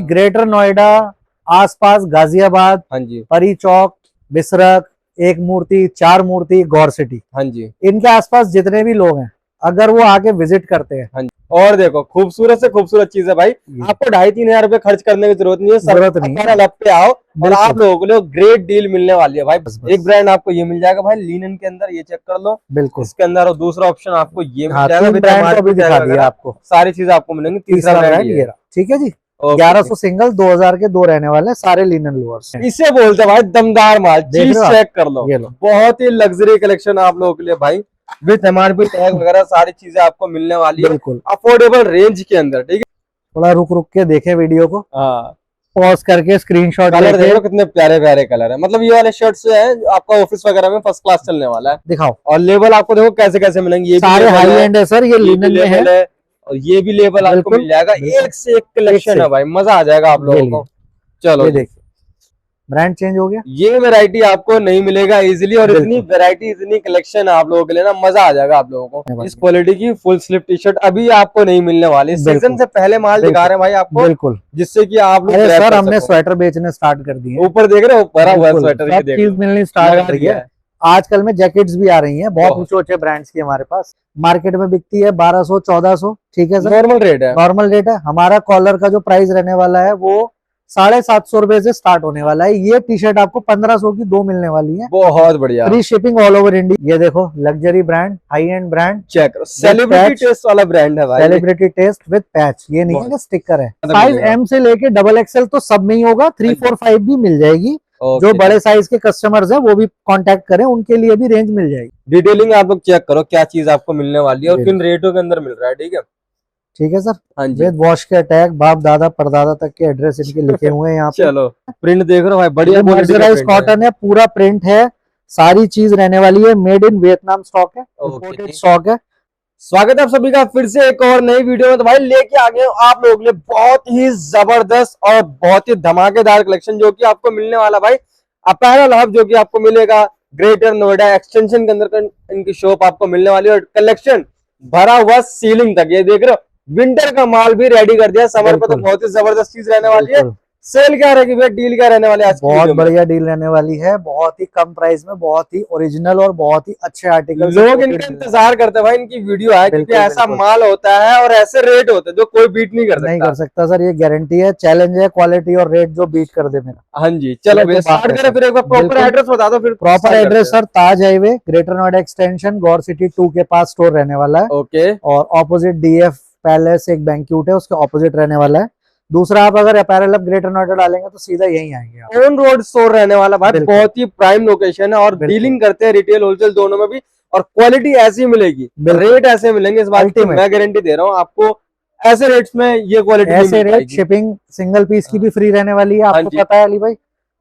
Greater Noida, आसपास गाजियाबाद, हाँ जी, परी चौक, बिसरक, एक मूर्ति, चार मूर्ति, गौर सिटी, हाँ जी, इनके आसपास जितने भी लोग हैं अगर वो आके विजिट करते हैं, हाँ जी। और देखो खूबसूरत से खूबसूरत चीज है भाई, आपको 2,500-3,000 रुपए खर्च करने की जरूरत नहीं है। जरूरत नहीं है। लब पे आओ और बिल्कुल। आप लोगों को लिए ग्रेट डील मिलने वाली है भाई। बस बस। एक ब्रांड आपको ये मिल जाएगा भाई लिनन के अंदर, ये चेक कर लो बिल्कुल। इसके अंदर, और दूसरा ऑप्शन आपको ये मिल हाँ, जाएगा। तीन ब्रांड तो अभी दिखा दिया आपको, सारी चीजें आपको मिलेंगी। तीसरा तीसरा ब्रांड ब्रांड ये ये है। रहा। ठीक है जी, ओके, 1100 सिंगल, 2000 के दो रहने वाले हैं, सारे लिनन लोअर्स हैं। इसे बोलते हैं भाई दमदार माल। देख चीज रहे हो चेक कर लो, ये लो। बहुत ही लग्जरी कलेक्शन आप लोगों के लिए भाई, विथ एमआरपी टैग वगैरह सारी चीजें आपको मिलने वाली है बिल्कुल। अफोर्डेबल रेंज के अंदर। ठीक है, थोड़ा रुक रुक के देखें वीडियो को, हाँ। पॉज करके स्क्रीनशॉट कलर लेके देखो कितने प्यारे प्यारे कलर है, मतलब ये वाले शर्ट जो है आपका ऑफिस वगैरह में फर्स्ट क्लास चलने वाला है। दिखाओ। और लेबल आपको देखो कैसे कैसे मिलेंगे, ये सारे हाई एंड है सर, ये लिनन में है, और ये भी लेबल आपको बिल्कुल, मिल जाएगा। बिल्कुल। एक से एक कलेक्शन है भाई, मजा आ जाएगा आप लोगों को। चलो ये देखिए, ब्रांड चेंज हो गया। ये वैरायटी आपको नहीं मिलेगा इजीली, और इतनी बिल्कुल। वैरायटी इतनी कलेक्शन आप लोगों के लिए ना, मजा आ जाएगा आप लोगों को। इस क्वालिटी की फुल स्लीव टी शर्ट अभी आपको नहीं मिलने वाली, सीजन से पहले माल दिखा रहे हैं भाई आपको, बिल्कुल, जिससे कि आप लोग अरे सर हमने स्वेटर बेचने स्टार्ट कर दिए, ऊपर देख रहे हो भरा हुआ स्वेटर, सब चीज मिलनी स्टार्ट कर रही है। आजकल में जैकेट्स भी आ रही हैं बहुत ऊंचे ऊंचे ब्रांड्स की, हमारे पास मार्केट में बिकती है 1200-1400। ठीक है सर, नॉर्मल रेट है, नॉर्मल रेट है। हमारा कॉलर का जो प्राइस रहने वाला है वो 750 रुपए से स्टार्ट होने वाला है। ये टी शर्ट आपको 1500 की दो मिलने वाली है, बहुत बढ़िया, free shipping all over India. ये देखो luxury brand, high end brand, check करो, सेलिब्रिटी टेस्ट वाला ब्रांड है भाई, सेलिब्रिटी टेस्ट विद पैच। ये नहीं है कि स्टिकर है। मतलब साइज एम से लेके डबल एक्सएल तो सब में ही होगा, 3, 4, 5 भी मिल जाएगी। जो बड़े साइज के कस्टमर्स हैं वो भी कांटेक्ट करें, उनके लिए भी रेंज मिल जाएगी। डिटेलिंग आप लोग चेक करो क्या चीज आपको मिलने वाली है और किन रेटों के अंदर मिल रहा है। ठीक है, ठीक है सर, हाँ जी, विद वॉश के टैग, बाप दादा परदादा तक के एड्रेस इनके लिखे हुए हैं यहाँ पे। चलो प्रिंट देख रहे हो भाई, बढ़िया मर्सराइज कॉटन है, पूरा प्रिंट है, सारी चीज रहने वाली है। मेड इन वियतनाम स्टॉक है, इंपोर्टेड स्टॉक है। स्वागत है आप सभी का फिर से एक और नई वीडियो में। तो भाई लेके आ गए आप लोगों के लिए बहुत ही जबरदस्त और बहुत ही धमाकेदार कलेक्शन, जो कि आपको मिलने वाला भाई अपैरल हब, जो कि आपको मिलेगा ग्रेटर नोएडा एक्सटेंशन के अंदर इनकी शॉप आपको मिलने वाली है। और कलेक्शन भरा हुआ सीलिंग तक, ये देख रहे हो विंटर का माल भी रेडी कर दिया। समर पर तो बहुत ही जबरदस्त चीज रहने वाली है। सेल क्या रहेगी भैया, डील क्या रहने वाली है आज? बहुत बढ़िया डील रहने वाली है, बहुत ही कम प्राइस में, बहुत ही ओरिजिनल और बहुत ही अच्छे आर्टिकल। लोग इनका इंतजार करते हैं भाई, इनकी वीडियो आए, क्योंकि ऐसा माल होता है और ऐसे रेट होते हैं जो कोई बीट नहीं कर सकता। सर, ये गारंटी है, चैलेंज है, क्वालिटी और रेट जो बीट कर दे मेरा। हाँ जी, चलो भैया स्टार्ट करें। फिर एक बार प्रॉपर एड्रेस बता दो। फिर प्रॉपर एड्रेस सर, ताज हाईवे, ग्रेटर नोएडा एक्सटेंशन, गौर सिटी 2 के पास स्टोर रहने वाला है। ओके, और ऑपोजिट डीएफ पैलेस एक बैंक्यूट है, उसके ऑपोजिट रहने वाला है। दूसरा, आप अगर अपैरल अब ग्रेटर नोएडा डालेंगे तो सीधा यहीं आएंगे। ऑन रोड स्टोर रहने वाला भाई, बहुत ही प्राइम लोकेशन है, और डीलिंग करते हैं रिटेल होलसेल दोनों में भी, और क्वालिटी ऐसी मिलेगी, रेट ऐसे मिलेंगे, इस बात की मैं गारंटी दे रहा हूँ आपको। ऐसे रेट्स में ये क्वालिटी, ऐसे रेट, शिपिंग सिंगल पीस की भी फ्री रहने वाली है। आपको पता है अली भाई,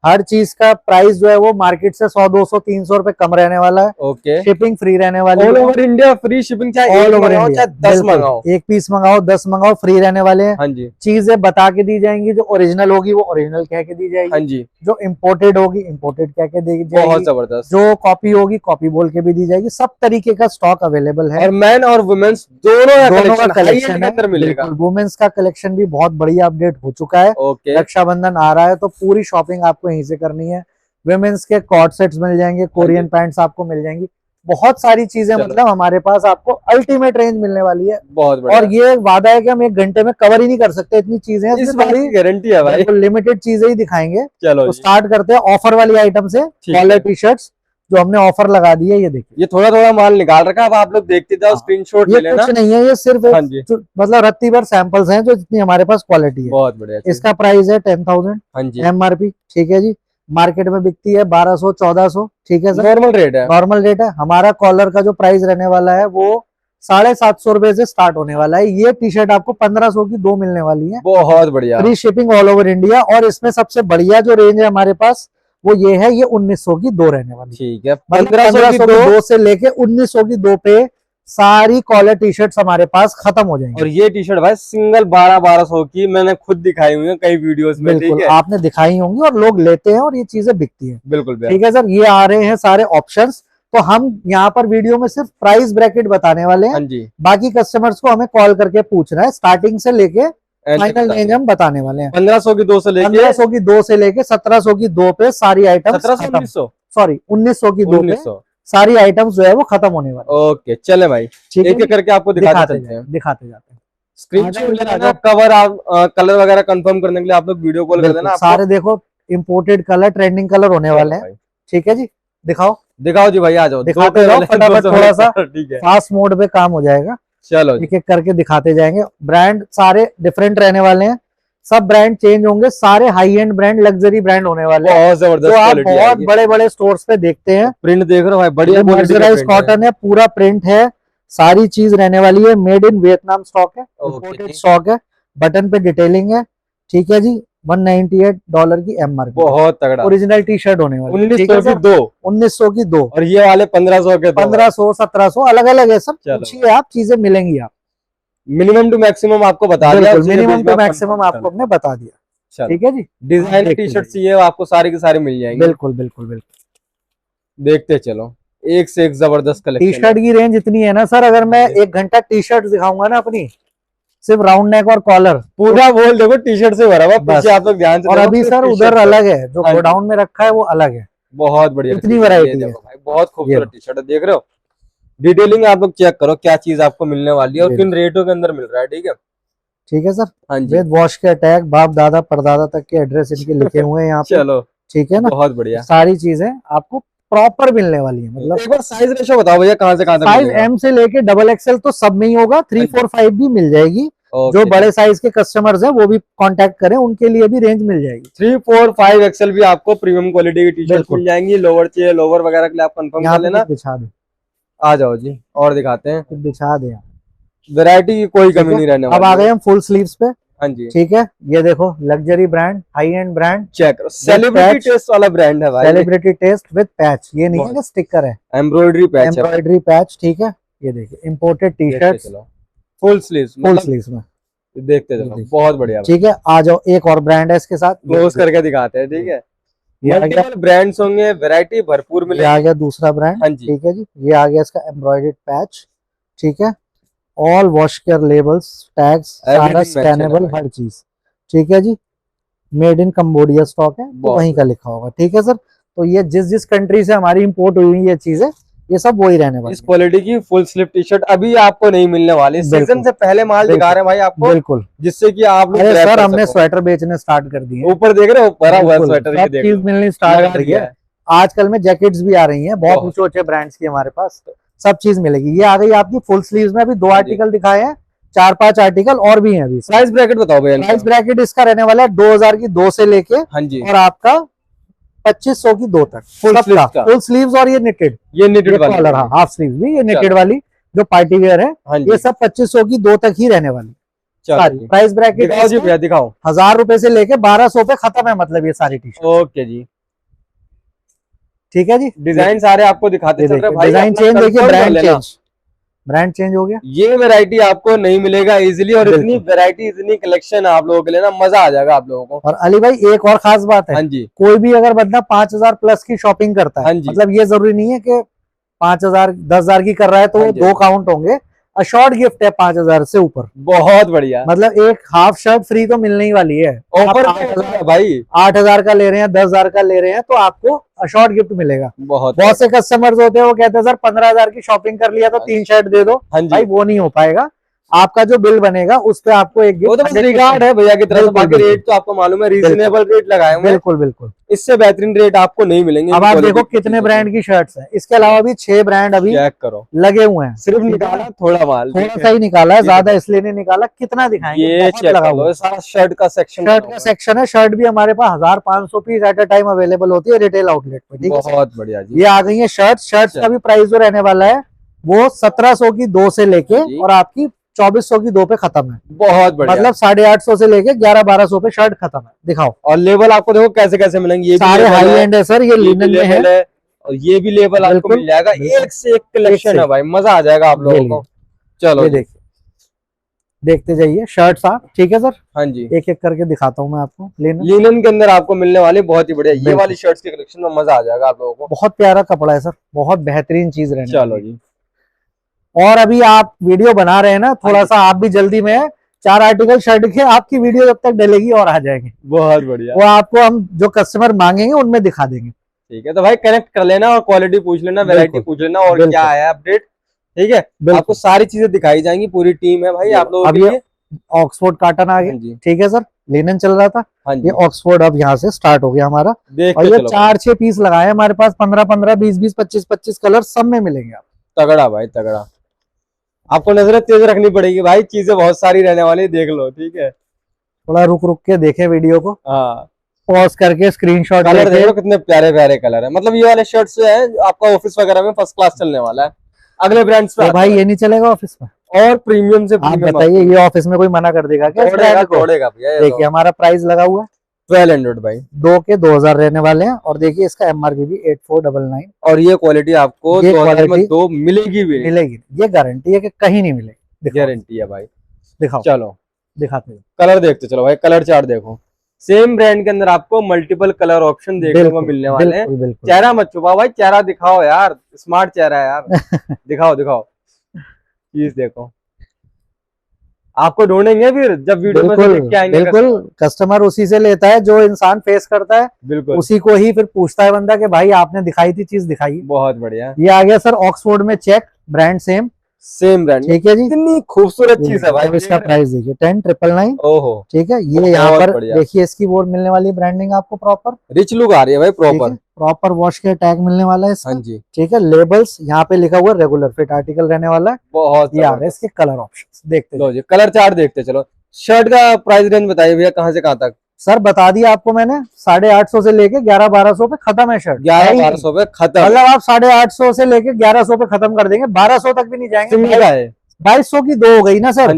हर चीज का प्राइस जो है वो मार्केट से 100, 200, 300 रुपए कम रहने वाला है। ओके, शिपिंग फ्री रहने वाली है, all over India free shipping, चाहे ऑल ओवर इंडिया, चाहे 10 मंगाओ, एक पीस मंगाओ 10 मंगाओ, फ्री रहने वाले हैं। हाँ जी, चीजें बता के दी जाएंगी, जो ओरिजिनल होगी वो ओरिजिनल कह के दी जाएगी, हाँ जी, जो इम्पोर्टेड होगी इम्पोर्टेड कह के दी जाएगी, बहुत जबरदस्त, जो कॉपी होगी कॉपी बोल के भी दी जाएगी। सब तरीके का स्टॉक अवेलेबल है, और मैन और वुमेन्स दोनों का कलेक्शन अंदर मिलेगा। वुमेन्स का कलेक्शन भी बहुत बढ़िया अपडेट हो चुका है। ओके, रक्षाबंधन आ रहा है तो पूरी शॉपिंग आपको यहीं से करनी है। वुमेन्स के कॉर्ड सेट्स मिल जाएंगे, कोरियन पैंट्स आपको मिल जाएंगी, बहुत सारी चीजें, मतलब हमारे पास आपको अल्टीमेट रेंज मिलने वाली है। बहुत बढ़िया। और ये वादा है कि हम 1 घंटे में कवर ही नहीं कर सकते, इतनी चीजें हैं, इस बात की गारंटी है भाई, लिमिटेड चीजें ही दिखाएंगे। चलो तो स्टार्ट करते हैं ऑफर वाली आइटम से। कॉलर टी शर्ट्स जो हमने ऑफर लगा दी है, ये देखिए, ये थोड़ा थोड़ा माल निकाल रखा है, अब आप लोग देखते जाओ, स्क्रीनशॉट ले लेना। कुछ नहीं है, ये सिर्फ मतलब रत्ती भर सैंपल्स हैं जो जितनी हमारे पास क्वालिटी है। बहुत बढ़िया। इसका प्राइस है 10,000, हाँ जी, एमआरपी। ठीक है जी, मार्केट में बिकती है 1200, 1400। ठीक है सर, नॉर्मल रेट है, नॉर्मल रेट है। हमारा कॉलर का जो प्राइस रहने वाला है वो 750 रुपए से स्टार्ट होने वाला है। ये टी शर्ट आपको 1500 की दो मिलने वाली है, बहुत बढ़िया, free shipping all over India. और इसमें सबसे बढ़िया जो रेंज है हमारे पास वो ये है, ये 1900 की दो रहने वाली। ठीक है, 1500 की दो से लेके 1900 की दो पे सारी कॉलर टी शर्ट्स हमारे पास खत्म हो जाएंगी। और ये टी शर्ट भाई सिंगल 1200 की मैंने खुद दिखाई हुई है कई वीडियोस में। बिल्कुल, आपने दिखाई होंगी और लोग लेते हैं और ये चीजें बिकती हैं। बिल्कुल, ठीक है सर, ये आ रहे हैं सारे ऑप्शंस। तो हम यहाँ पर वीडियो में सिर्फ प्राइस ब्रैकेट बताने वाले हैं। हाँ जी, बाकी कस्टमर्स को हमें कॉल करके पूछना है, स्टार्टिंग से लेके फाइनल रेंज हम बताने वाले हैं। 1500 की 2 से लेके 1500 की 2 से लेके 1700 की 2 पे सारी आइटम 1700 सॉरी 1900 की 2 पे 1900। सारी आइटम्स जो है वो खत्म होने वाली ओके चले भाई, ठीक है एक एक करके आपको दिखाते चलते हैं। दिखाते जाते हैं। स्क्रीनशॉट लेना, कवर आप कलर वगैरह कंफर्म करने के लिए आप लोग वीडियो कॉल कर देना। सारे देखो इम्पोर्टेड कलर, ट्रेंडिंग कलर होने वाले हैं। ठीक है जी, दिखाओ दिखाओ जी भाई, आ जाओ दिखाते जाओ फटाफट, थोड़ा सा ठीक है, फास्ट मोड पे काम हो जाएगा। चलो एक एक करके दिखाते जाएंगे। ब्रांड सारे डिफरेंट रहने वाले हैं, सब ब्रांड चेंज होंगे, सारे high end brand, luxury brand होने वाले हैं। बहुत जबरदस्त, जो आप बहुत बड़े बड़े स्टोर्स पे देखते हैं। प्रिंट देख रहे हो भाई, बढ़िया मर्सराइज कॉटन है, पूरा प्रिंट है, सारी चीज रहने वाली है। मेड इन वियतनाम स्टॉक है, इंपोर्टेड स्टॉक है। बटन पे डिटेलिंग है। ठीक है जी, $198 की MRP, बहुत तगड़ा ओरिजिनल टी शर्ट होने वाली। 1900 की 2, 1900 की 2 और ये वाले 1500 के 1500 1700 अलग अलग है सब। चलो। पूछिए आप, चीजें मिलेंगी आप। मिनिमम टू मैक्सिमम आपको बता दिया, मिनिमम टू मैक्सिमम आपको हमने बता दिया। ठीक है जी, डिजाइन टी शर्ट चाहिए आपको, सारी की सारी मिल जाएंगी। बिल्कुल बिल्कुल बिल्कुल। देखते चलो, एक से एक जबरदस्त कलेक्शन। टी शर्ट की रेंज इतनी है ना सर, अगर मैं 1 घंटा टी शर्ट दिखाऊंगा ना अपनी, सिर्फ राउंड नेक और कॉलर, पूरा वॉल देखो टी शर्ट से भरा हुआ, पीछे आप लोग ध्यान से। और अभी सर उधर अलग है, जो गोडाउन में रखा है वो अलग है। बहुत बढ़िया, इतनी वैरायटी है भाई, बहुत खूबसूरत टी शर्ट है, देख रहे हो। डिटेलिंग आप लोग चेक करो, क्या चीज आपको मिलने वाली है और किन रेटों के अंदर मिल रहा है। ठीक है, ठीक है सर। हाँ जी, विद वॉश के टैग, बाप दादा परदादा तक के एड्रेस इनके लिखे हुए हैं यहाँ पे। चलो ठीक है ना, बहुत बढ़िया, सारी चीजें आपको प्रॉपर मिलने वाली है। मतलब एक बार साइज रेशो बताओ भैया, कहाँ से कहाँ तक साइज मिलेगा? M से लेके XXL तो सब में ही होगा, 3, 4, 5 भी मिल जाएगी। जो बड़े साइज के कस्टमर्स हैं वो भी कांटेक्ट करें, उनके लिए भी रेंज मिल जाएगी। 3, 4, 5 XL भी आपको प्रीमियम क्वालिटी की टी शर्ट मिल जाएंगी। लोवर चाहिए, लोवर वगैरह के लिए आप कंफर्म कर लेना। बिछा दे, आ जाओ जी, और दिखाते हैं। बिछा दे, वैरायटी की कोई कमी नहीं रहने वाली। अब आ गए हम फुल स्लीव्स पे। हाँ जी, ठीक है, ये देखो luxury brand, high end brand, check celebrity taste वाला ब्रांड है भाई, सेलिब्रिटी टेस्ट विद पैच। ये नहीं है कि स्टिकर है, एम्ब्रॉयडरी पैच, एम्ब्रॉयडरी पैच। ठीक है, ये देखिए imported T shirt, full sleeves, full sleeves में। देखते चलो, बहुत बढ़िया। ठीक है, आ जाओ, एक और ब्रांड है इसके साथ, क्लोज करके दिखाते हैं। ठीक है, मल्टीपल ब्रांड्स होंगे, वैरायटी भरपूर मिलेगी। ये आ गया दूसरा ब्रांड। हाँ जी, ठीक है जी, ये आ गया इसका एम्ब्रॉयडर्ड पैच। ठीक है, all wash care labels, tags, सारा स्कैनेबल, हर चीज। ठीक है जी, मेड इन कंबोडिया स्टॉक है, तो वहीं का लिखा होगा। ठीक है सर, तो ये जिस जिस कंट्री से हमारी इंपोर्ट हुई है ये चीजें, ये सब वही रहने वाली। इस क्वालिटी की फुल स्लीव टी शर्ट अभी आपको नहीं मिलने वाली, सीजन से पहले माल दिखा रहे हैं भाई आपको। बिल्कुल, जिससे कि आप लोग सर हमने स्वेटर बेचने स्टार्ट कर दिए, ऊपर देख रहे हो, भरा हुआ स्वेटर, सब चीज मिलनी स्टार्ट कर दिया है। आजकल में जैकेट्स भी आ रही हैं, बहुत ऊंचे ऊंचे ब्रांड्स की हमारे पास, सब चीज मिलेगी। ये आ गई आपकी फुल स्लीव्स में, अभी 2 आर्टिकल दिखाए हैं, 4-5 आर्टिकल और भी हैं अभी। प्राइस ब्रैकेट बताओ भैया। प्राइस ब्रैकेट इसका रहने वाला है 2000 की 2 से लेके, हाँ जी, और आपका 2500 की 2 तक फुल स्लीव्स। और ये निटेड, ये निटेड कॉलर, हाँ हाफ स्लीव भी, ये निटेड वाली जो पार्टी वेयर है, ये सब 2500 की 2 तक ही रहने वाली। प्राइस ब्रैकेट दिखाओ, 1000 रुपए से लेके 1200 पे खत्म है, मतलब ये सारी टी शर्ट। ओके जी, ठीक है जी, डिजाइन सारे आपको दिखाते चल रहे भाई। डिजाइन चेंज देखिए, ब्रांड चेंज हो गया। ये वैरायटी आपको नहीं मिलेगा इजीली, और इतनी वैरायटी, इतनी कलेक्शन आप लोगों के लिए ना, मजा आ जाएगा आप लोगों को। और अली भाई एक और खास बात है, हाँ जी, कोई भी अगर बंदा 5000 प्लस की शॉपिंग करता है, हाँ जी, मतलब ये जरूरी नहीं है कि 5000 10,000 की कर रहा है तो वो 2 काउंट होंगे। अशॉर्ट गिफ्ट है 5000 से ऊपर, बहुत बढ़िया। मतलब एक हाफ शर्ट फ्री तो मिलने ही वाली है। ऑफर भाई 8000 का ले रहे हैं, 10,000 का ले रहे हैं, तो आपको अशॉर्ट गिफ्ट मिलेगा। बहुत से कस्टमर्स होते हैं वो कहते हैं सर 15,000 की शॉपिंग कर लिया तो 3 शर्ट दे दो। भाई वो नहीं हो पाएगा, आपका जो बिल बनेगा उस पे आपको एक गिफ्ट। वो तो रिगार्ड है भैया की तरफ, बाकी रेट तो आपको मालूम है, रीजनेबल रेट लगाए हुए। बिल्कुल बिल्कुल, इससे बेहतरीन रेट आपको नहीं मिलेंगे। अब आप देखो कितने ब्रांड की शर्ट्स हैं, इसके अलावा भी 6 ब्रांड अभी चेक करो लगे हुए हैं। सिर्फ निकाला थोड़ा माल, थोड़ा सा ही निकाला है, ज्यादा इसलिए नहीं निकाला। कितना दिखाएंगे, ये चेक करो, सारा शर्ट का सेक्शन है। शर्ट भी हमारे पास 1500 piece at a time available होती है रिटेल आउटलेट पे। ठीक है, बहुत बढ़िया जी। ये आ गई है शर्ट का भी प्राइस जो रहने वाला है वो 1700 की 2 से लेके और आपकी 2400 की 2 पे खत्म है। बहुत बढ़िया, मतलब 850 से लेके 1100-1200 पे शर्ट खत्म है। दिखाओ, और लेबल आपको देखो कैसे कैसे मिलेंगे, ये सारे हाई एंड है सर, ये लिनन में है, और ये भी लेबल आपको मिल जाएगा। एक से एक कलेक्शन है भाई, मजा आ जाएगा आप लोगों को। चलो ये देखिए, देखते जाइए शर्ट्स आप। ठीक है सर, हाँ जी, एक एक करके दिखाता हूँ मैं आपको। लिनन के अंदर आपको मिलने वाली बहुत ही बढ़िया ये वाली शर्ट्स की कलेक्शन में मजा आ जाएगा आप लोगों को। बहुत प्यारा कपड़ा है सर, बहुत बेहतरीन चीज रहने। चलो जी, और अभी आप वीडियो बना रहे हैं ना, थोड़ा सा आप भी जल्दी में 4 आर्टिकल शर्ट के, आपकी वीडियो जब तक डलेगी और आ जाएंगे। बहुत बढ़िया। वो आपको हम जो कस्टमर मांगेंगे उनमें दिखा देंगे। ठीक है, तो भाई कनेक्ट कर लेना और क्वालिटी पूछ लेना, वैरायटी पूछ लेना और क्या है अपडेट। ठीक है, आपको सारी चीजें दिखाई जाएंगी, पूरी टीम है भाई आप लोगों के लिए। ऑक्सफोर्ड कॉटन आ गया, ठीक है सर, लिनन चल रहा था, ये ऑक्सफोर्ड अब यहाँ से स्टार्ट हो गया हमारा। और ये 4-6 पीस लगाए हमारे पास, 15-15, 20-20, 25-25 कलर सब में मिलेंगे आप। तगड़ा भाई तगड़ा, आपको नजर तेज रखनी पड़ेगी भाई, चीजें बहुत सारी रहने वाली, देख लो। ठीक है, थोड़ा रुक रुक के देखे वीडियो को, हाँ पॉज करके स्क्रीनशॉट। कलर देखो कितने प्यारे प्यारे कलर है, मतलब ये वाले शर्ट्स जो है आपका ऑफिस वगैरह में फर्स्ट क्लास चलने वाला है। अगले ब्रांड्स पे भाई ये नहीं चलेगा ऑफिस में, और प्रीमियम से आप बताइए, ये ऑफिस में कोई मना कर देगा क्या? तोड़ेगा भैया। देखिए हमारा प्राइस लगा हुआ है 1200 भाई, 2 के 2000 रहने वाले हैं। और देखिए इसका एमआरपी भी 8499। और ये क्वालिटी आपको 2000 में 2 मिलेगी भी, मिलेगी, ये गारंटी है कि कहीं नहीं मिलेगी, गारंटी है भाई। दिखाओ, चलो दिखाते हैं कलर देखते चलो भाई, कलर चार्ट देखो। सेम ब्रांड के अंदर आपको मल्टीपल कलर ऑप्शन देखने को मिलने वाले हैं। चेहरा मत छुपाओ भाई, चेहरा दिखाओ यार, स्मार्ट चेहरा है यार। दिखाओ दिखाओ चीज देखो, आपको ढूंढेंगे फिर जब वीडियो में से देख के आएंगे। बिल्कुल, कस्टमर उसी से लेता है जो इंसान फेस करता है, बिल्कुल उसी को ही फिर पूछता है बंदा कि भाई आपने दिखाई थी चीज दिखाई। बहुत बढ़िया। ये आ गया सर ऑक्सफोर्ड में चेक, ब्रांड सेम ब्रांड, ठीक है जी। इतनी खूबसूरत चीज है भाई, इसका प्राइस देखिए 10,999। ओहो, ठीक है, ये यहाँ पर देखिए इसकी वो मिलने वाली ब्रांडिंग आपको प्रॉपर रिच लुक आ रही है भाई, प्रॉपर वॉश के टैग मिलने वाला है इसका। हाँ जी, ठीक है, लेबल्स यहाँ पे लिखा हुआ रेगुलर फिट आर्टिकल रहने वाला है। बहुत ये आ रहा है इसके कलर ऑप्शन, देखते लो जी, कलर चार्ट देखते चलो। शर्ट का प्राइस रेंज बताइए भैया, कहाँ से कहाँ तक? सर बता दिया आपको मैंने, 850 से लेके 1100-1200 पे खत्म है शर्ट। 1100-1200 पे खत्म, मतलब आप 850 से लेके 1100 पे खत्म कर देंगे, 1200 तक भी नहीं जाएंगे। 2200 की 2 हो गई ना सर,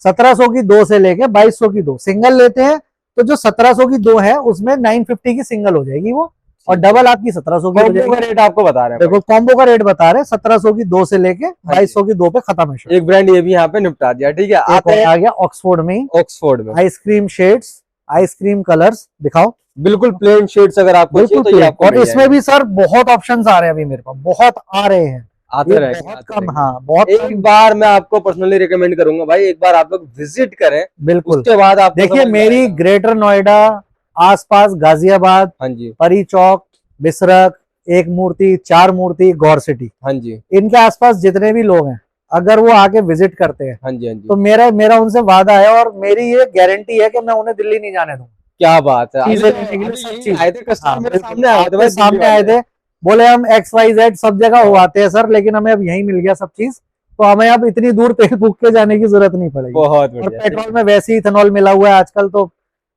1700 की 2 से लेके 2200 की 2 सिंगल लेते हैं तो जो 1700 की 2 है उसमें 950 की सिंगल हो जाएगी वो, और डबल आपकी 1700 की हो जाएगी। रेट आपको बता रहे हैं, देखो कॉम्बो का रेट बता रहे हैं, 1700 की 2 से लेके 2200 की 2 पे खत्म है शर्ट। एक ब्रांड ये भी यहाँ पे निपटा दिया। ठीक है, आ गया ऑक्सफोर्ड में, आइसक्रीम शेड्स, आइसक्रीम कलर्स दिखाओ, बिल्कुल प्लेन शेड्स अगर आपको चाहिए तो ये आपको और इसमें भी सर बहुत ऑप्शंस आ रहे हैं अभी मेरे पास, बहुत आ रहे हैं, आते रहेंगे बहुत कम। हाँ बहुत एक बार मैं आपको पर्सनली रिकमेंड करूंगा भाई, एक बार आप लोग विजिट करें, बिल्कुल। उसके बाद आप देखिए मेरी ग्रेटर नोएडा आसपास, गाजियाबाद, हाँ जी, परी चौक, बिसरक, एक मूर्ति, 4 मूर्ति, गौर सिटी, हाँ जी, इनके आसपास जितने भी लोग हैं अगर वो आके विजिट करते हैं, हाँ जी, हाँ जी, तो मेरा उनसे वादा है और मेरी ये गारंटी है कि मैं उन्हें दिल्ली नहीं जाने दूंगा। क्या बात है, सामने आए थे, बोले हम XYZ सब जगह हो आते हैं सर, लेकिन हमें अब यही मिल गया सब चीज, तो हमें अब इतनी दूर तेल फूक के जाने की जरूरत नहीं पड़ेगी। बहुत और पेट्रोल में वैसे ही इथेनॉल मिला हुआ है आजकल, तो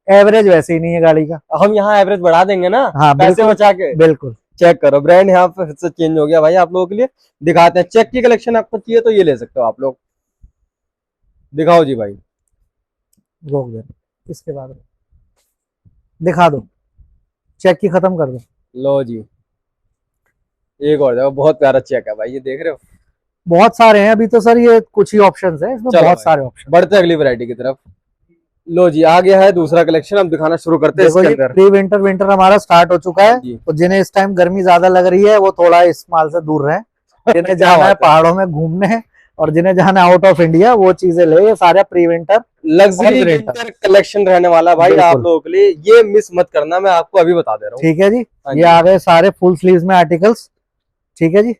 एवरेज वैसे ही नहीं है गाड़ी का। हम यहाँ एवरेज बढ़ा देंगे ना, हाँ पैसे बचा के। बिल्कुल, चेक करो, ब्रांड यहाँ पे फिर से चेंज हो गया भाई, आप लोगों के लिए दिखाते हैं। चेक की कलेक्शन आपको चाहिए तो ये ले सकते हो आप लोग, दिखाओ जी भाई, रोक दे, इसके बाद दिखा दो, चेक की खत्म कर दो। लो जी, एक और देखो, बहुत प्यारा चेक है भाई, ये देख रहे हो, बहुत सारे हैं अभी तो सर, ये कुछ ही ऑप्शंस है इसमें, बहुत सारे ऑप्शन। बढ़ते हैं अगली वैरायटी की तरफ। लो जी, आ गया है दूसरा कलेक्शन, हम दिखाना शुरू करते हैं। इसके अंदर प्री विंटर हमारा स्टार्ट हो चुका है, तो जिन्हें इस टाइम गर्मी ज्यादा लग रही है वो थोड़ा इस माल से दूर रहे, जिन्हें जाना है पहाड़ों में घूमने और जिन्हें जाना है आउट ऑफ इंडिया वो चीजें ले, ये सारे pre winter luxury winter collection रहने वाला भाई आप लोगों के लिए, ये मिस मत करना, मैं आपको अभी बता दे रहा हूँ। ठीक है जी, ये आ गए सारे फुल स्लीव्स में आर्टिकल्स। ठीक है जी,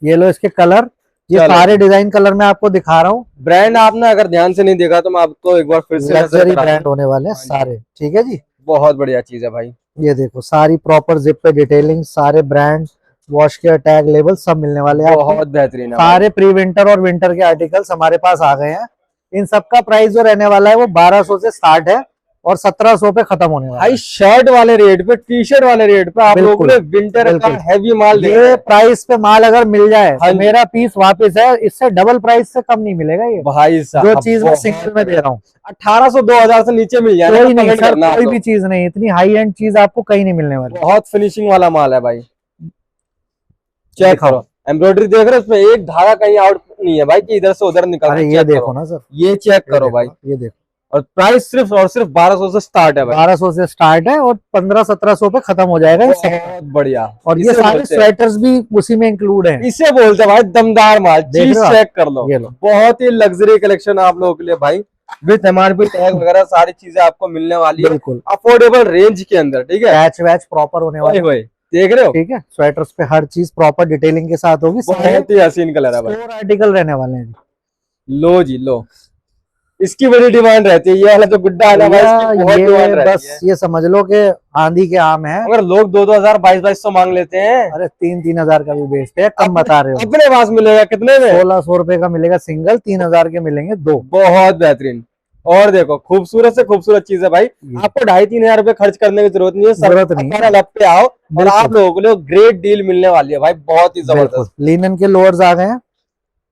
ये लो इसके कलर, ये सारे डिजाइन कलर में आपको दिखा रहा हूँ। ब्रांड आपने अगर ध्यान से नहीं देखा तो मैं आपको एक बार फिर से लग्जरी ब्रांड होने वाले हैं सारे। ठीक है जी, बहुत बढ़िया चीज है भाई, ये देखो सारी प्रॉपर जिप पे डिटेलिंग, सारे brand, wash care tag, label सब मिलने वाले हैं, बहुत बेहतरीन है। सारे प्री विंटर और विंटर के आर्टिकल्स हमारे पास आ गए हैं। इन सबका प्राइस जो रहने वाला है वो 1200 से स्टार्ट है और 1700 पे खत्म होने वाला है। भाई शर्ट वाले रेट पे, टी शर्ट वाले रेट पे आप लोगों ने विंटर का हैवी माल, ये प्राइस पे माल अगर मिल जाए तो मेरा पीस वापस है, इससे डबल प्राइस से कम नहीं मिलेगा ये भाई साहब। जो चीज मैं सिंगल में दे रहा हूँ 1800-2000 से नीचे मिल जाए, कोई नहीं सर, कोई भी चीज नहीं, इतनी हाई एंड चीज आपको कहीं नहीं मिलने वाली, बहुत फिनिशिंग वाला माल है भाई। चेक करो, एम्ब्रॉयडरी देख रहे हो, इसमें एक धागा कहीं आउट नहीं है भाई कि इधर से उधर निकल। अरे ये देखो ना सर, ये चेक करो भाई, ये देखो, और प्राइस सिर्फ और सिर्फ 1200 से स्टार्ट है भाई, 1200 से स्टार्ट है और 1500-1700 पे खत्म हो जाएगा। बहुत बढ़िया, और ये सारे स्वेटर्स भी उसी में इंक्लूड हैं। इसे बोलते हैं भाई दमदार माल, चीज चेक कर लो, बहुत ही लग्जरी कलेक्शन आप लोगों के लिए भाई, विथ एमआरपी टैग वगैरह सारी चीजें आपको मिलने वाली है बिल्कुल अफोर्डेबल रेंज के अंदर, ठीक है। पैच वैच प्रॉपर होने वाला वही देख रहे हो, ठीक है। स्वेटर्स पे हर चीज प्रॉपर डिटेलिंग के साथ होगी। सारे बहुत ही हसीन कलर है भाई। स्टोर आर्टिकल रहने वाले हैं। लो जी लो, इसकी बड़ी डिमांड रहती है, ये वाला जो गुड्डा है ना भाई, इसकी बहुत डिमांड ये रहती बस है। ये समझ लो कि आंधी के आम है। अगर लोग 2-2 हजार 2200 मांग लेते हैं, अरे 3-3 हजार का भी बेचते हैं, कम बता रहे हो। अपने पास मिलेगा कितने में? 1600 रुपए का मिलेगा सिंगल, 3000 के मिलेंगे दो। बहुत बेहतरीन। और देखो खूबसूरत से खूबसूरत चीज है भाई, आपको 2,500-3,000 रुपए खर्च करने की जरूरत नहीं है। जरूरत नहीं है। लब पे आओ और बिल्कुल। आप लोगों को लिए ग्रेट डील मिलने वाली है भाई, बहुत ही जबरदस्त। लिनन के लोअर्स आ गए हैं,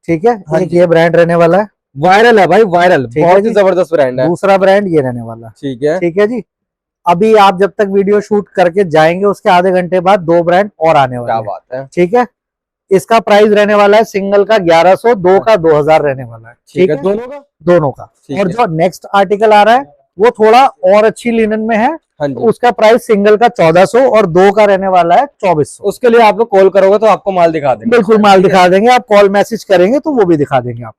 ठीक है। हाँ एक जी। ये ब्रांड रहने वाला है, वायरल है भाई, वायरल, ठीक है बहुत ही जी। जबरदस्त ब्रांड है। दूसरा ब्रांड ये रहने वाला है, ठीक है, ठीक है जी। अभी आप जब तक वीडियो शूट करके जाएंगे उसके आधे घंटे बाद दो ब्रांड और आने वाले क्या हैं, बात है। ठीक है। इसका प्राइस रहने वाला है सिंगल का 1100, दो का 2000 रहने वाला है, ठीक है, दोनों का। दोनों का। ठीक और है। जो नेक्स्ट आर्टिकल आ रहा है वो थोड़ा और अच्छी लिनन में है, हाँ तो जी, उसका प्राइस सिंगल का 1400 और दो का रहने वाला है 2400। उसके लिए आप लोग कॉल करोगे तो आपको माल दिखा देंगे। बिल्कुल माल दिखा देंगे, आप कॉल मैसेज करेंगे तो वो भी दिखा देंगे आप।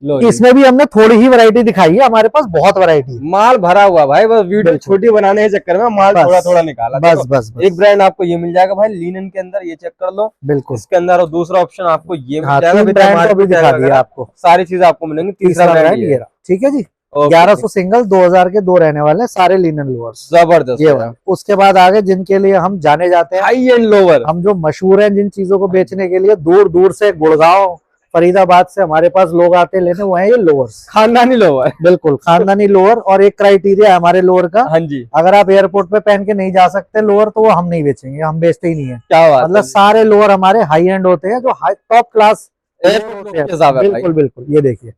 लो जी। इसमें भी हमने थोड़ी ही वैरायटी दिखाई है, हमारे पास बहुत वैरायटी है। माल भरा हुआ भाई, बस वीडियो बिल्कुल। छोटी बनाने के चक्कर में माल बस, थोड़ा थोड़ा निकाला। बस देखो, बस बस एक ब्रांड आपको ये मिल जाएगा भाई लिनन के अंदर, ये चेक कर लो बिल्कुल। इसके अंदर। और दूसरा ऑप्शन आपको ये मिल हाँ, जाएगा, 3 विद ब्रांड को MRP भी दिखा टैग दिया वगैरह, आपको। सारी चीजें आपको मिलेंगी। तीसरा ब्रांड ये ये रहा, ठीक है जी। ओके, 1100 सिंगल, 2000 के दो रहने वाले हैं, सारे लिनन लोअर्स जबरदस्त ये वाले। उसके बाद आगे जिनके लिए हम जाने जाते हैं, हाई एंड लोअर, हम जो मशहूर हैं जिन चीजों को बेचने के लिए, दूर दूर से गुड़गांव फरीदाबाद से हमारे पास लोग आते हैं लेने, वो है ये लोअर्स, खानदानी लोअर। बिल्कुल खानदानी लोअर। और एक क्राइटेरिया है हमारे लोअर का, हाँ जी, अगर आप एयरपोर्ट पे पहन के नहीं जा सकते लोअर तो वो हम नहीं बेचेंगे, हम बेचते ही नहीं है। क्या बात मतलब सारे लोअर हमारे हाई एंड होते हैं, जो हाई टॉप क्लास एयरपोर्ट के हिसाब है भाई। बिल्कुल बिल्कुल। ये देखिए,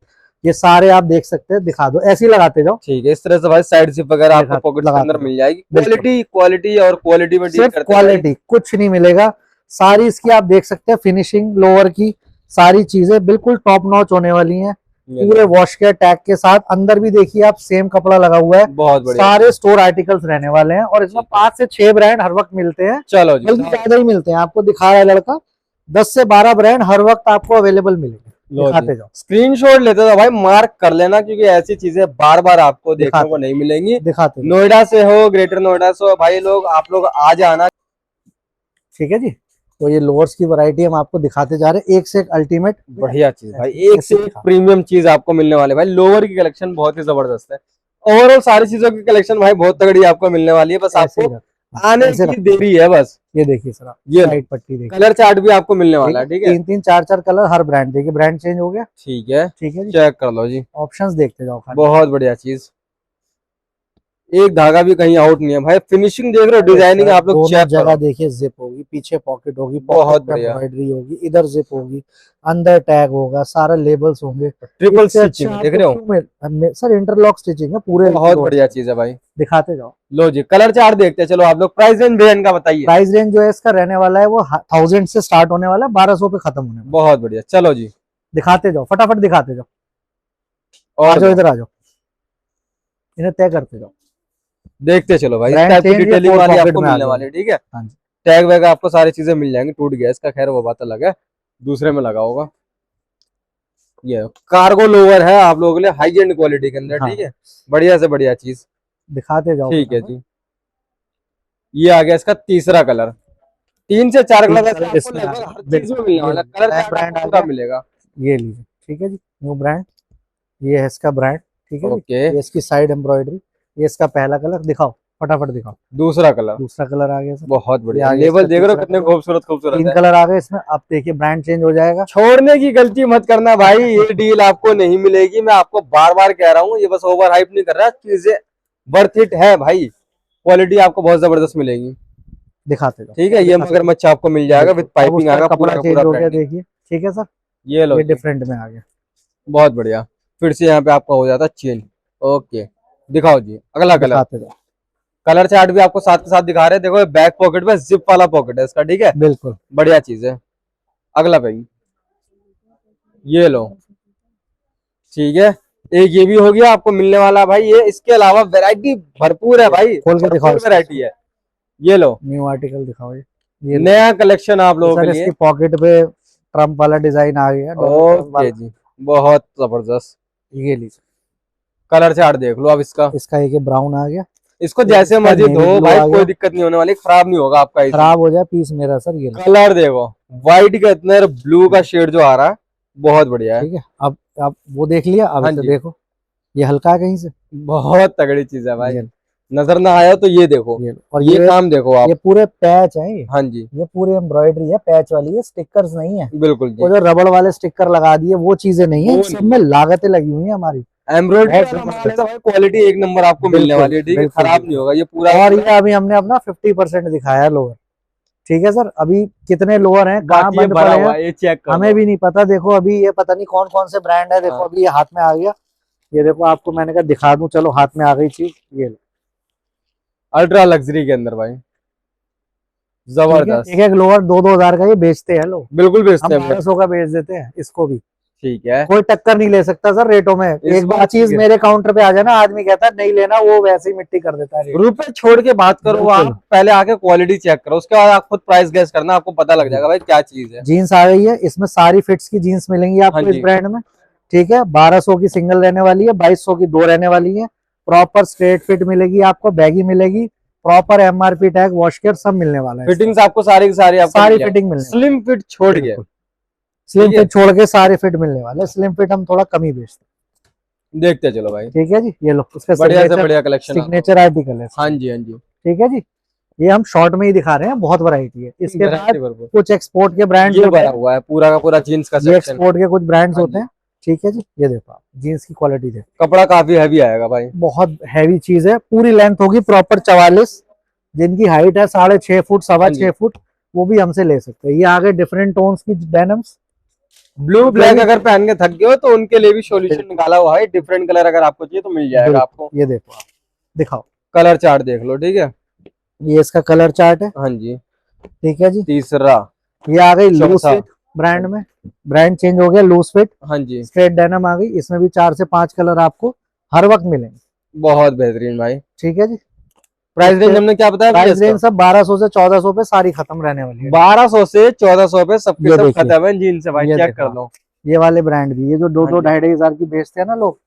ये सारे आप देख सकते हैं, दिखा दो, ऐसे ही लगाते जाओ। ठीक है, इस तरह से भाई साइड जिप वगैरह आपको लगा- पॉकेट के लगाते अंदर जाओ। मिल जाएगी। बिल्कुल। क्वालिटी और क्वालिटी में डील सिर्फ करते हैं भाई। क्वालिटी, कुछ नहीं मिलेगा। सारी इसकी आप देख सकते हैं फिनिशिंग लोअर की, सारी चीजें बिल्कुल टॉप नॉच होने वाली हैं, ये पूरे लो, वॉश केयर टैग के साथ। अंदर भी देखिए आप, सेम कपड़ा लगा हुआ है। बहुत बढ़िया। सारे स्टोर आर्टिकल्स रहने वाले हैं, और इसमें 5 से 6 ब्रांड हर वक्त मिलते हैं, चलो जी, बल्कि ज्यादा ही मिलते हैं। आपको दिखा रहा है लड़का, 10 से 12 ब्रांड हर वक्त आपको अवेलेबल मिलेंगे। लो दिखाते जी। जाओ, स्क्रीनशॉट लेते तो भाई मार्क कर लेना, क्योंकि ऐसी चीजें बार बार आपको देखने दिखाते- को नहीं मिलेंगी। दिखाते जाओ, नोएडा से हो, ग्रेटर नोएडा से हो भाई लोग, आप लोग आ जाना। ठीक है जी। तो ये लोअर्स की वैरायटी हम आपको दिखाते जा रहे हैं, एक से एक अल्टीमेट बढ़िया चीज भाई, एक से एक दिखा। प्रीमियम चीज आपको मिलने वाले भाई। लोअर की कलेक्शन बहुत ही जबरदस्त है। ओवरऑल सारी चीजों की कलेक्शन भाई बहुत तगड़ी आपको मिलने वाली है, बस ऐसे ही आपको रखो, आने ऐसे की रखो। देरी है बस। ये देखिए सर, ये साइड पट्टी देखिए, कलर चार्ट भी आपको मिलने वाला है, ठीक है। 3-3 4-4 कलर हर ब्रांड। देखिए ब्रांड चेंज हो गया, ठीक है, ठीक है जी। चेक कर लो जी, ऑप्शंस देखते जाओ खाली। बहुत बढ़िया चीज, एक धागा भी कहीं आउट नहीं है भाई। फिनिशिंग देख रहे हो, डिजाइनिंग आप लोग दोनों चेक जगह करो। देखिए, जिप होगी, पीछे पॉकेट होगी, बहुत पॉकेट पे बढ़िया। एम्ब्रॉयडरी होगी, इधर जिप होगी, अंदर टैग होगा, सारे लेबल्स होंगे। ट्रिपल इससे स्टिचिंग अच्छा देख रहे हो, आपको क्यों सर इंटरलॉक स्टिचिंग है पूरे। बहुत बढ़िया चीज है भाई। दिखाते जाओ। लो जी, कलर चार्ट देखते हैं। चलो आप लोग प्राइस रेंज ब्रांड का बताइए। प्राइस रेंज जो है इसका रहने वाला है वो 1000 से स्टार्ट होने वाला है, 1200 पे खत्म होने वाला है। बहुत बढ़िया, चलो जी। दिखाते जाओ, फटाफट दिखाते जाओ। आ और जाओ इधर, आ जाओ, इन्हें तय करते जाओ। देखते चलो भाई, इस Brand टाइप की change या डिटेलिंग four वाली pocket आपको में आ मिलने गया। वाली है, ठीक है। हाँ जी। टैग वैग आपको सारी चीजें मिल जाएंगी। टूट गया इसका, खैर वो बात अलग है, दूसरे में लगा होगा। ये कार्गो लोअर है आप लोगों के लिए, हाई एंड क्वालिटी के अंदर, हाँ। ठीक है। बढ़िया से बढ़िया चीज, दिखाते जाओ। ठीक है जी। ये आ गया इसका तीसरा कलर। 3 से 4 कलर कलर आपको इसमें आ लगभग गया। हर चीज में मिलने वाला है। कलर नया चार्ट ब्रांड आपको आ पूरा गया, मिलेगा। ये लीजिए, ठीक है जी। न्यू ब्रांड, ये है इसका ब्रांड, ठीक है जी। ओके, ये इसकी साइड एम्ब्रॉयडरी, ये इसका पहला कलर। दिखाओ, फटाफट दिखाओ। दूसरा कलर, दूसरा कलर आ गया सर, बहुत ये बढ़िया। आ गया लेवल इसका देख रहे हो तीसरा कितने कलर। खूबसूरत खूबसूरत 3 है। कलर आ गए इसमें। अब देखिए ब्रांड चेंज हो जाएगा। छोड़ने की गलती मत करना भाई, ये डील आपको नहीं मिलेगी। मैं आपको बार बार कह रहा हूँ, ये बस ओवर हाइप नहीं कर रहा, चीजें वर्थ इट है भाई। क्वालिटी आपको बहुत जबरदस्त मिलेगी, दिखाते जाओ, ठीक है। ये मगरमच्छ आपको मिल जाएगा विद अब पाइपिंग उसका आएगा, पूरा कपड़ा का चेंज पूरा हो गया, branding। देखिए, ठीक है सर। ये लो ये जी, डिफरेंट में आ गया। बहुत बढ़िया। फिर से यहाँ पे आपका हो जाता है चेंज। ओके, दिखाओ जी अगला कलर। दिखाते जाओ, कलर चार्ट भी आपको साथ के साथ दिखा रहे हैं। देखो बैक पॉकेट में जिप वाला पॉकेट है इसका, ठीक है। बिल्कुल। बढ़िया चीज है। अगला भाई, ये लो, ठीक है। एक ये भी हो गया आपको मिलने वाला भाई। ये इसके अलावा वैरायटी भरपूर है भाई, खोल के दिखाओ इसको। वैरायटी है। ये लो, न्यू आर्टिकल दिखाओ। ये लो। नया कलेक्शन आप लोगों सर के लिए। इसकी पॉकेट पे ट्रम्प वाला डिजाइन आ गया, डॉलर ओके जी, बहुत जबरदस्त। ये लीजिए, कलर चार्ट देख लो अब इसका। इसका एक ब्राउन आ गया, इसको जैसे इसका मर्जी navy धो blue भाई, आ गया। कोई दिक्कत नहीं होने वाली, खराब नहीं होगा आपका। खराब हो जाए पीस मेरा सर। ये लो, कलर देखो, व्हाइट के अंदर ब्लू का शेड जो आ रहा है, बहुत बढ़िया है। ठीक है। अब वो देख लिया, अब हाँ इसे जी। देखो, ये हल्का है कहीं से। बहुत तगड़ी चीज है भाई, ये नजर ना आया तो ये देखो, ये लो। और ये काम देखो आप। ये पूरे पैच है ये। हाँ जी, ये पूरी एम्ब्रॉयडरी है, पैच वाली है, स्टिकर्स नहीं है। बिल्कुल जी। वो जो रबड़ वाले स्टिकर लगा दिए वो चीजें नहीं है, वो इन सब में लागतें लगी हुई है हमारी। एम्ब्रॉयडरी बहुत वाला माल है जबरदस्त। तो भाई क्वालिटी एक नंबर आपको मिलने बिल्कुल, वाली है, ठीक है, बिल्कुल, खराब नहीं बिल्कुल। होगा ये पूरा। और ये अभी हमने अपना 50% दिखाया है लोअर। ठीक है सर, अभी कितने लोअर हैं, कहाँ बाकी ये बंद भरा पड़े हुआ हैं, है, ये चेक करो। हमें भी नहीं पता। देखो अभी ये पता नहीं कौन कौन से ब्रांड है। देखो हाँ। अभी ये हाथ में आ गया, ये देखो आपको मैंने कहा दिखा दूं, चलो हाथ में आ गई चीज। ये लो, अल्ट्रा लग्जरी के अंदर भाई, ठीक है। जबरदस्त। एक एक लोअर 2-2 हजार का ये बेचते हैं लोग, बिल्कुल हम बेचते हैं भाई। 1200 का बेच देते हैं इसको भी। ठीक है, कोई टक्कर नहीं ले सकता सर रेटों में। एक बार बात चीज ठीक है। मेरे काउंटर पे आ जाए ना, आदमी कहता है नहीं लेना, वो वैसे ही मिट्टी कर देता है रेट। रुपए छोड़ के बात करो, बिल्कुल। आप पहले आके क्वालिटी चेक करो, उसके बाद आप खुद प्राइस गेस करना, आपको पता लग जाएगा भाई क्या चीज है। जीन्स आ गई है, इसमें सारी फिट्स की जीन्स मिलेंगी हाँ आपको इस जी। ब्रांड में। ठीक है, 1200 की सिंगल रहने वाली है, 2200 की 2 रहने वाली है। प्रॉपर स्ट्रेट फिट मिलेगी आपको, बैगी मिलेगी, proper MRP tag, wash care सब मिलने वाला है। फिटिंग्स आपको सारी की सारी आपको सारी मिल जाएगी। फिटिंग मिलने स्लिम फिट छोड़ के, स्लिम ठीक है। फिट छोड़ के सारे फिट मिलने वाले। स्लिम फिट हम थोड़ा कम ही बेचते देखते चलो भाई, हैं। ठीक है जी, ये लो उसका बढ़िया से बढ़िया कलेक्शन। सिग्नेचर आर्टिकल है। हाँ जी, हाँ जी, ठीक है जी, ये हम शॉर्ट में ही दिखा रहे हैं, बहुत वैरायटी है। इसके बाद वैरायटी भरपूर। कुछ एक्सपोर्ट के ब्रांड्स ये होते भरा हैं, हुआ है पूरा का पूरा जीन्स का ये सेक्शन। एक्सपोर्ट के कुछ ब्रांड्स हाँ होते जी। हैं। ठीक है जी, ये देखो आप जीन्स की क्वालिटी देखो, कपड़ा काफी हैवी आएगा भाई। बहुत हैवी चीज है। पूरी लेंथ होगी प्रॉपर 44, जिनकी हाइट है 6.5 फुट, हाँ 6.25 फुट, वो भी हमसे ले सकते हैं। ये आगे डिफरेंट टोन्स की डेनिम्स, ब्लू ब्लैक अगर पहन के थक गए हो तो उनके लिए भी सॉल्यूशन निकाला हुआ है, डिफरेंट कलर अगर आपको चाहिए तो मिल जाएगा आपको। ये देखो आप, दिखाओ कलर चार्ट देख लो, ठीक है। ये इसका कलर चार्ट है। हाँ जी, ठीक है जी, तीसरा, ये आ गई लूज चौथा। फिट ब्रांड में, ब्रांड चेंज हो गया, लूज फिट हाँ जी, स्ट्रेट डेनिम आ गई। इसमें भी 4 से 5 कलर आपको हर वक्त मिलेंगे। बहुत बेहतरीन भाई। ठीक है जी, प्राइस रेंज हमने क्या बताया? प्राइस रेंज सब 1200 से 1400 पे सारी खत्म रहने वाली है। 1200 से 1400 पे सबके ये सब देखिए, खत्म है जीन्स से भाई, ये चेक देखो कर लो। ये वाले ब्रांड भी, ये जो हाँ 2-2 जी। 2,500 की बेचते हैं ना लोग,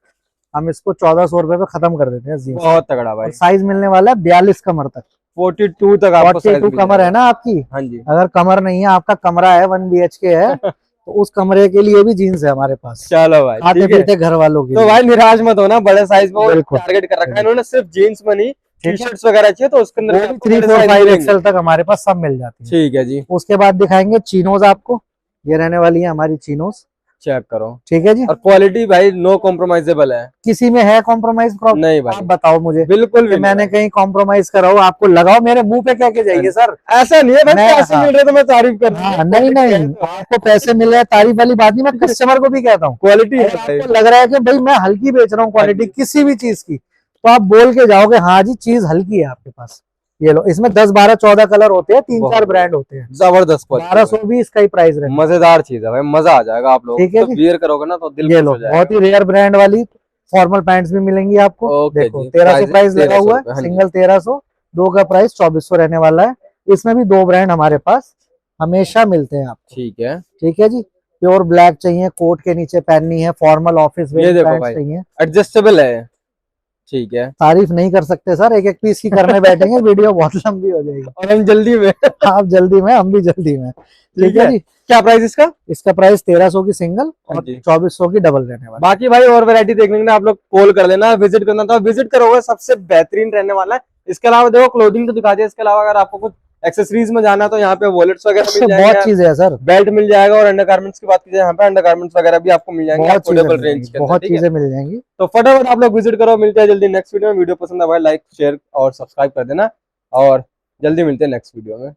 हम इसको 1400 रुपए पे खत्म कर देते हैं जीन्स। बहुत तगड़ा भाई। और साइज मिलने वाला है 42 कमर तक। 42 तक आपको साइज 42 मिल कमर है जाएगा। ना आपकी। हाँ जी, अगर कमर नहीं है, आपका कमरा है 1 BHK है तो उस कमरे के लिए भी जीन्स है हमारे पास, चलो भाई खाते ठीक है। पीते घर वालों के तो लिए। भाई निराश मत होना, बड़े साइज में बिल्कुल। टारगेट कर रखा है इन्होंने, सिर्फ जीन्स में नहीं, टी ठीक है, शर्ट्स वगैरह चाहिए तो उसके अंदर वो भी भी आपको 3, बड़े 4, size 5 मिलेंगे। एक्सएल तक हमारे पास सब मिल जाती है। ठीक है जी, उसके बाद दिखाएंगे चीनोज आपको, ये रहने वाली है हमारी चीनोज। चेक करो। ठीक है जी, और क्वालिटी भाई नो कॉम्प्रोमाइजेबल है। किसी में है कॉम्प्रोमाइज प्रॉब्लम? नहीं भाई, आप बताओ मुझे बिल्कुल कि भी मैंने नहीं कहीं कॉम्प्रोमाइज करा हो। आपको लगाओ मेरे मुंह पे कह के जाइए सर। भाई। ऐसा नहीं है, बस मैं- पैसे हाँ। मिल रहे तो मैं तारीफ कर रहा हाँ, हूँ। नहीं नहीं, आपको पैसे मिल रहे हैं तारीफ वाली बात नहीं, मैं कस्टमर को भी कहता हूँ। क्वालिटी है अगर भाई। आपको लग रहा है कि भाई मैं हल्की बेच रहा हूँ क्वालिटी हाँ जी। किसी भी चीज की, तो आप बोल के जाओगे हाँ जी चीज हल्की है आपके पास। ये लो, इसमें 10, 12, 14 कलर होते हैं, 3-4 ब्रांड होते हैं। जबरदस्त क्वालिटी, 1200 भी इसका ही प्राइस रहेगा। मजेदार चीज है भाई, मजा आ जाएगा आप लोग ठीक है तो जी। वियर करोगे ना तो दिल ये खुश लो, हो जाएगा। बहुत ही रेयर ब्रांड वाली फॉर्मल पैंट्स भी मिलेंगी आपको। ओके देखो जी, 1300 प्राइस लगा 1300 हुआ है, रुपए, हाँ जी। सिंगल 1300, 2 का प्राइस 2400 रहने वाला है। इसमें भी 2 ब्रांड हमारे पास हमेशा मिलते हैं आपको। ठीक है, ठीक है जी, प्योर ब्लैक चाहिए, कोट के नीचे पहननी है, फॉर्मल ऑफिस ये वेयर देखो पैंट्स भाई। चाहिए। एडजस्टेबल है, ठीक है। तारीफ नहीं कर सकते सर, एक एक पीस की करने बैठेंगे वीडियो बहुत लंबी हो जाएगी। और हम जल्दी में आप जल्दी में, हम भी जल्दी में। ठीक है जी, क्या प्राइस इसका? इसका प्राइस 1300 की सिंगल हाँ और जी। 2400 की डबल रहने वाला। बाकी भाई और वैरायटी देखने के लिए आप लोग कॉल कर लेना, विजिट करना था विजिट करोगे, सबसे बेहतरीन रहने वाला है। इसके अलावा देखो क्लोथिंग तो दिखा दिया, इसके अलावा अगर आपको कुछ एक्सेसरीज में जाना है तो यहाँ पे वॉलेट्स वगैरह मिल बहुत जाएंगे, चीजें है सर, बेल्ट मिल जाएगा, और अंडरगारमेंट्स की बात की जाए यहाँ पे अंडरगारमेंट्स वगैरह भी आपको मिल जाएंगे बहुत चीजें अफोर्डेबल मिल रेंज जाएंगी, के अंदर, बहुत ठीक है। चीजें मिल जाएंगी। तो फटाफट आप लोग विजिट करो, मिलते हैं जल्दी नेक्स्ट वीडियो में। वीडियो पसंद है भाई लाइक शेयर और सब्सक्राइब कर देना, और जल्दी मिलते हैं नेक्स्ट वीडियो में।